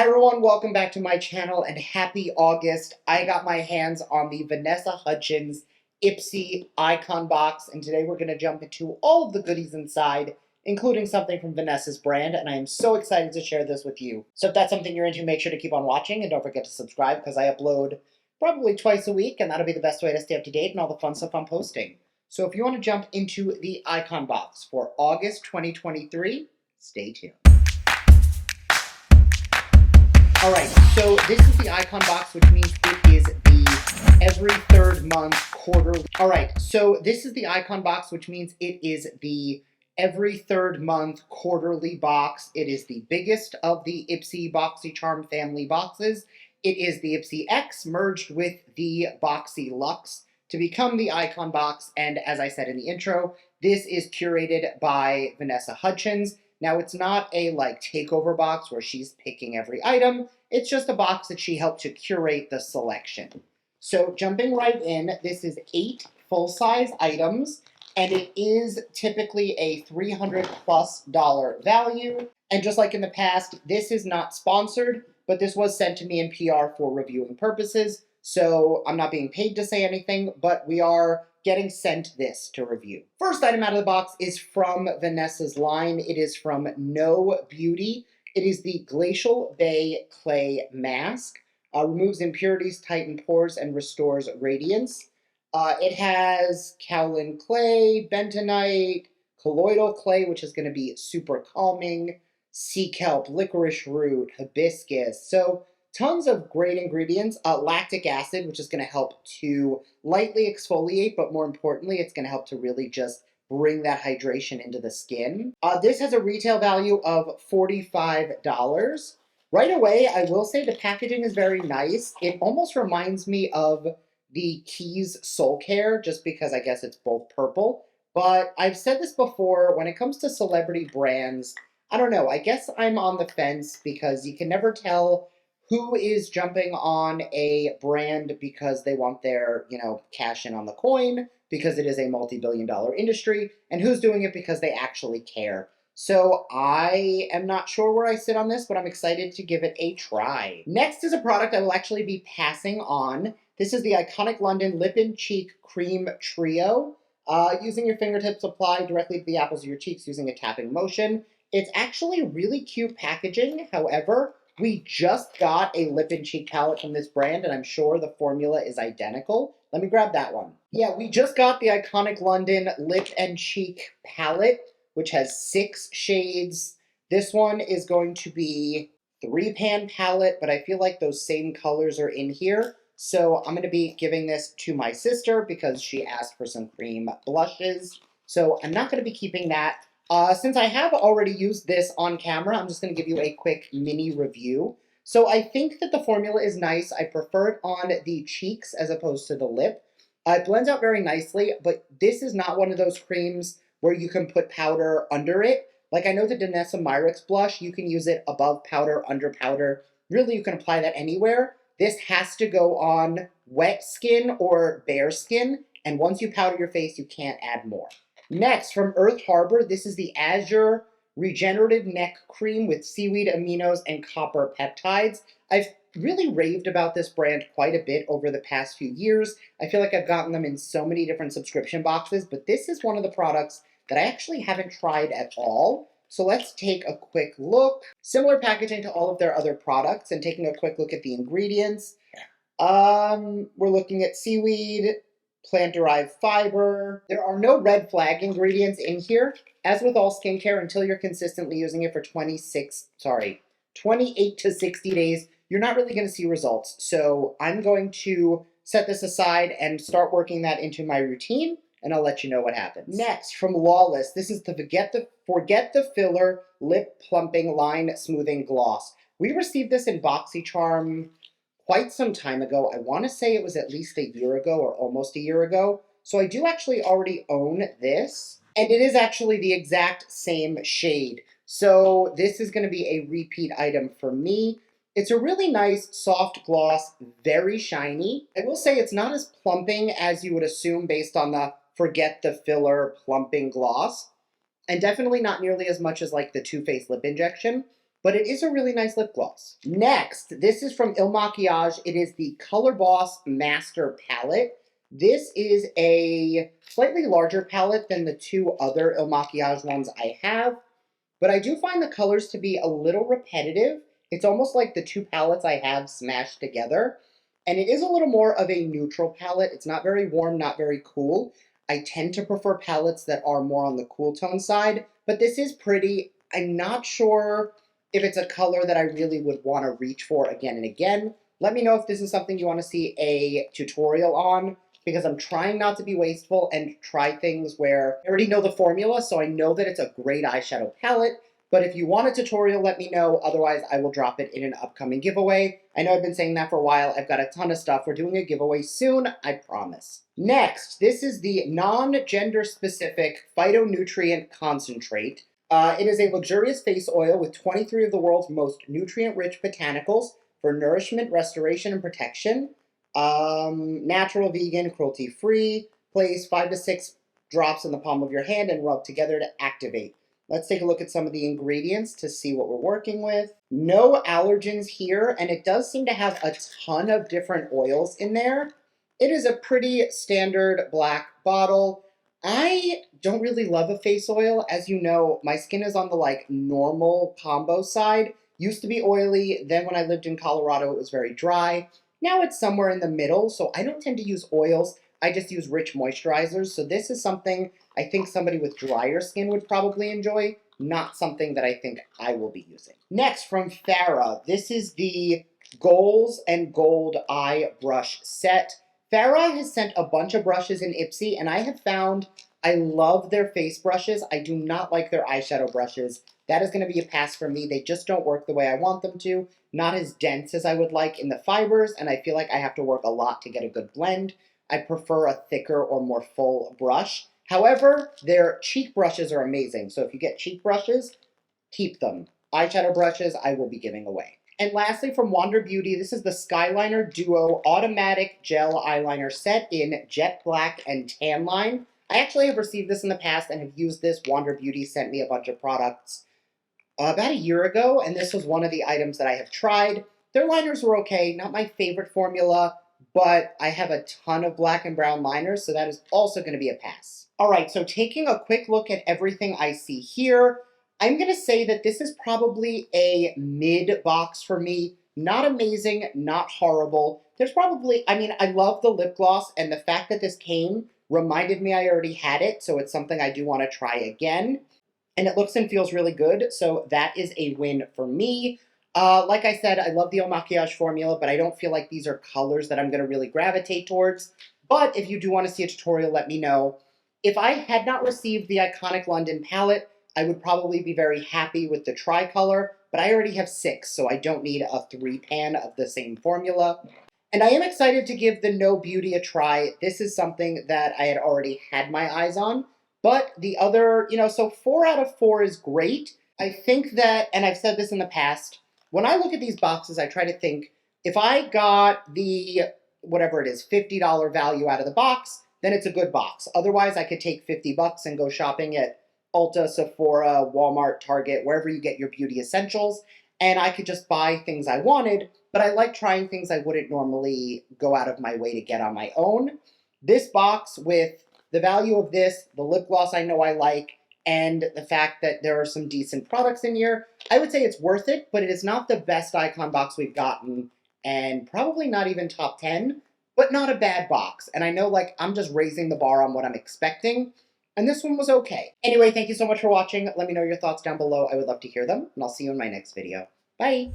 Hi everyone, welcome back to my channel and happy August. I got my hands on the Vanessa Hudgens IPSY Icon Box, and today we're going to jump into all of the goodies inside, including something from Vanessa's brand, and I am so excited to share this with you. So if that's something you're into, make sure to keep on watching and don't forget to subscribe because I upload probably twice a week, and that'll be the best way to stay up to date and all the fun stuff I'm posting. So if you want to jump into the Icon Box for August 2023, stay tuned. Alright, so this is the Icon Box, which means it is the every third month quarterly. Alright, so this is the Icon Box, which means it is the every third month quarterly box. It is the biggest of the IPSY BoxyCharm family boxes. It is the IPSY X merged with the Boxy Luxe to become the Icon Box, and as I said in the intro, this is curated by Vanessa Hudgens. Now, it's not a takeover box where she's picking every item. It's just a box that she helped to curate the selection. So jumping right in, this is 8 full-size items, and it is typically a $300+ value. And just like in the past, this is not sponsored, but this was sent to me in PR for reviewing purposes. So I'm not being paid to say anything, but we are getting sent this to review. First item out of the box is from Vanessa's line. It is from No Beauty. It is the Glacial Bay Clay Mask. Removes impurities, tightens pores, and restores radiance. It has kaolin clay, bentonite, colloidal clay, which is going to be super calming, sea kelp, licorice root, hibiscus. So tons of great ingredients. Lactic acid, which is going to help to lightly exfoliate, but more importantly, it's going to help to really just bring that hydration into the skin. This has a retail value of $45. Right away, I will say the packaging is very nice. It almost reminds me of the Keys Soul Care, just because I guess it's both purple. But I've said this before, when it comes to celebrity brands, I don't know, I guess I'm on the fence because you can never tell who is jumping on a brand because they want their, cash in on the coin, because it is a multi-billion-dollar industry, and who's doing it because they actually care. So I am not sure where I sit on this, but I'm excited to give it a try. Next is a product I will actually be passing on. This is the Iconic London Lip and Cheek Cream Trio. Using your fingertips, apply directly to the apples of your cheeks using a tapping motion. It's actually really cute packaging. However, we just got a lip and cheek palette from this brand, and I'm sure the formula is identical. Let me grab that one. Yeah, we just got the Iconic London Lip and Cheek palette, which has 6 shades. This one is going to be 3-pan palette, but I feel like those same colors are in here. So I'm going to be giving this to my sister because she asked for some cream blushes. So I'm not going to be keeping that. Since I have already used this on camera, I'm just going to give you a quick mini review. So I think that the formula is nice. I prefer it on the cheeks as opposed to the lip. It blends out very nicely, but this is not one of those creams where you can put powder under it. Like I know the Danessa Myricks blush, you can use it above powder, under powder. Really, you can apply that anywhere. This has to go on wet skin or bare skin, and once you powder your face, you can't add more. Next, from Earth Harbor, this is the Azure Regenerative Neck Cream with seaweed aminos and copper peptides. I've really raved about this brand quite a bit over the past few years. I feel like I've gotten them in so many different subscription boxes, but this is one of the products that I actually haven't tried at all. So let's take a quick look. Similar packaging to all of their other products, and taking a quick look at the ingredients. We're looking at seaweed, plant-derived fiber. There are no red flag ingredients in here. As with all skincare, until you're consistently using it for 28 to 60 days, you're not really going to see results. So I'm going to set this aside and start working that into my routine, and I'll let you know what happens. Next, from Lawless, this is the Forget the Filler Lip Plumping Line Smoothing Gloss. We received this in BoxyCharm quite some time ago. I want to say it was at least a year ago or almost a year ago. So I do actually already own this, and it is actually the exact same shade. So this is going to be a repeat item for me. It's a really nice soft gloss, very shiny. I will say it's not as plumping as you would assume based on the Forget the Filler plumping gloss, and definitely not nearly as much as like the Too Faced lip injection. but it is a really nice lip gloss. Next, this is from Il Makiage. It is the Color Boss Master Palette. This is a slightly larger palette than the two other Il Makiage ones I have, but I do find the colors to be a little repetitive. It's almost like the two palettes I have smashed together, and it is a little more of a neutral palette. It's not very warm, not very cool. I tend to prefer palettes that are more on the cool tone side, but this is pretty. I'm not sure if it's a color that I really would want to reach for again and again. Let me know if this is something you want to see a tutorial on, because I'm trying not to be wasteful and try things where I already know the formula, so I know that it's a great eyeshadow palette. But if you want a tutorial, let me know. Otherwise, I will drop it in an upcoming giveaway. I know I've been saying that for a while. I've got a ton of stuff. We're doing a giveaway soon, I promise. Next, this is the non-gender specific Phytonutrient Concentrate. It is a luxurious face oil with 23 of the world's most nutrient-rich botanicals for nourishment, restoration, and protection. Natural, vegan, cruelty-free. Place 5 to 6 drops in the palm of your hand and rub together to activate. Let's take a look at some of the ingredients to see what we're working with. No allergens here, and it does seem to have a ton of different oils in there. It is a pretty standard black bottle. I don't really love a face oil. As you know, my skin is on the like normal combo side. Used to be oily, then when I lived in Colorado, it was very dry. Now it's somewhere in the middle, so I don't tend to use oils. I just use rich moisturizers, so this is something I think somebody with drier skin would probably enjoy, not something that I think I will be using. Next, from Farah, this is the Goals and Gold Eye Brush Set. Farah has sent a bunch of brushes in IPSY, and I have found I love their face brushes. I do not like their eyeshadow brushes. That is going to be a pass for me. They just don't work the way I want them to. Not as dense as I would like in the fibers, and I feel like I have to work a lot to get a good blend. I prefer a thicker or more full brush. However, their cheek brushes are amazing. So if you get cheek brushes, keep them. Eyeshadow brushes, I will be giving away. And lastly, from Wander Beauty, this is the Skyliner Duo Automatic Gel Eyeliner Set in Jet Black and Tan Line. I actually have received this in the past and have used this. Wander Beauty sent me a bunch of products about a year ago, and this was one of the items that I have tried. Their liners were okay, not my favorite formula, but I have a ton of black and brown liners, so that is also going to be a pass. All right, so taking a quick look at everything I see here, I'm going to say that this is probably a mid box for me. Not amazing, not horrible. There's probably, I mean, I love the lip gloss, and the fact that this came reminded me I already had it, so it's something I do want to try again. And it looks and feels really good, so that is a win for me. Like I said, I love the Eau Maquillage formula, but I don't feel like these are colors that I'm going to really gravitate towards. But if you do want to see a tutorial, let me know. If I had not received the iconic London palette, I would probably be very happy with the tricolor, but I already have 6, so I don't need a 3-pan of the same formula. And I am excited to give the No Beauty a try. This is something that I had already had my eyes on. But the other, so 4 out of 4 is great. I think that, and I've said this in the past, when I look at these boxes, I try to think, if I got the, whatever it is, $50 value out of the box, then it's a good box. Otherwise, I could take $50 and go shopping at Ulta, Sephora, Walmart, Target, wherever you get your beauty essentials, and I could just buy things I wanted, but I like trying things I wouldn't normally go out of my way to get on my own. This box with the value of this, the lip gloss I know I like, and the fact that there are some decent products in here, I would say it's worth it, but it is not the best icon box we've gotten, and probably not even top 10, but not a bad box. And I know, like, I'm just raising the bar on what I'm expecting, and this one was okay. Anyway, thank you so much for watching. Let me know your thoughts down below. I would love to hear them, and I'll see you in my next video. Bye!